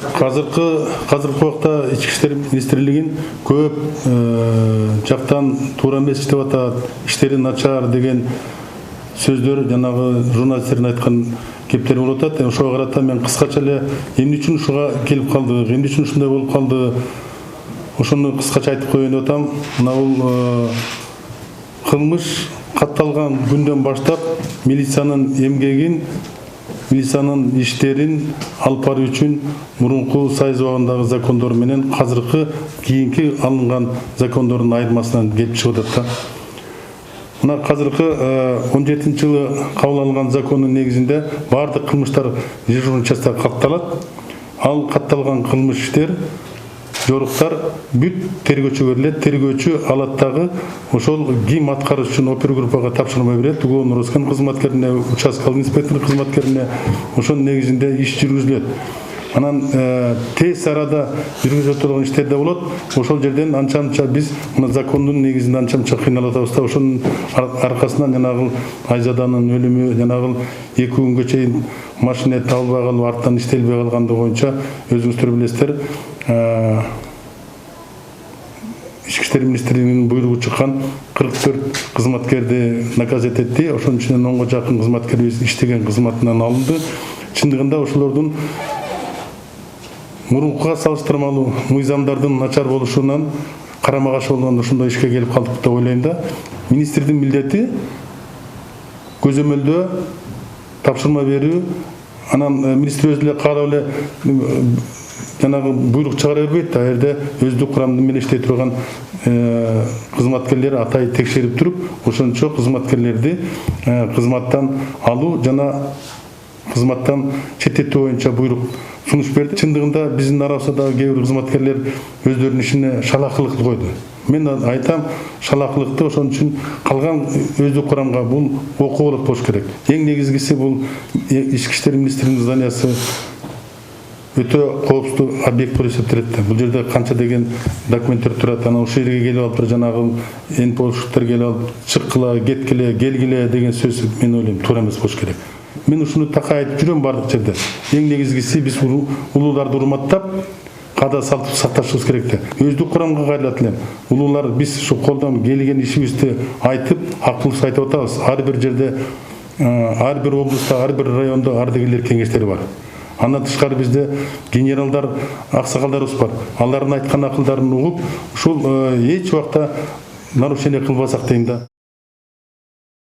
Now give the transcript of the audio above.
Қазіргі уақытта Ішкі істер министрлігин көп жақтан туура эмес иштеп атат, иштери начар деген сөздөр жанагы журналисттердин айткан кептер болуп атат. Ошого карата мен кыскача эле эмне үчүн ушуга келип калдык, эмне үчүн ушундай болуп калды, ошону кыскача айтып коеюн деп атам. Мына бул кылмыш катталган күндөн баштап милициянын эмгегин, милициянын иштерин алып баруу үчүн мурунку Союз убагындагы закондор менен азыркы кийинки алынган закондордун айырмасынан келип чыгып атат. Мына азыркы 17-жылы кабыл алынган закондун негизинде бардык кылмыштар дежурный частта катталат. Ал катталган кылмыш иштер, жоруктар бүт тергөөчүгө берилет. Тергөөчү алаттагы ошол ким аткарыш үчүн опергруппага тапшырма берет. УГОнун Роскан кызматкерине, участкалык инспектордун кызматкерине ошонун негизинде иш жүргүзүлөт. Анан тез арада жүргүзүлө турган иштер да болот. Ошол жерден анча-мынча биз мына закондун негизинде анча-мынча кыйналып атабыз да, ошонун аркасынан жанагы Айзаданын өлүмү, жанагы 2 күнгө чейин машина табылбай калып, арттан иштелбей калгандыгы боюнча өзүңүздөр билесиздер, Ички иштер министрлигинин буйругу чыккан 44 кызматкерди наказать этти. Ошонун ичинен 10го жакын кызматкер иштеген кызматынан алынды. Чындыгында ошолордун мурункуга салыштырмалуу мыйзамдардын начар болушунан карама каршы болгондо ушундай ишке келип калдык деп ойлойм да. Министрдин милдети көзөмөлдөө тапшырма берүү, анан министр өзү эле каалап эле жанагы буйрук чыгара бербейт да. Жерде өздүк курамды менен иштей турган кызматкерлер атай текшерип туруп, ошончо кызматкерлерди кызматтан алуу жана кызматтан четтетүү боюнча буйрук сунуш берди. Чындыгында биздин арабызда кээ бир кызматкерлер өздөрүнүн ишине шалакылык койду. Мен айтам, шалакылыкты ошон үчүн калган өздүк курамга бул окуу болот болуш керек. Эң негизгиси бул Ички иштер министринин зданиясы өтө коопсуздуу объект болуп эсептелет. Бул жерде канча деген документтер турат. Анан ошол жерге келип алып, жанагы НПОшуктар келип алып, чыккыла, кеткиле, келгиле деген сөз мен ойлойм туура эмес болуш керек. Мен ушуну такай айтып жүрөм бардык жерде. Эң негизгиси биз улууларды урматтап, каада салтып сакташыбыз керек да. Өздүк курамга кайрылат элем. Улуулар биз ушу колдон келген ишибизди айтып, акылыбызды айтып атабыз. Ар бир жерде, ар бир облуста, ар бир райондо ардагерлер кеңештери бар. Андан тышкары бизде генералдар, аксакалдарыбыз бар. Алардын айткан акылдарын угуп, ушул эч убакта нарушение кылбасак дейм да.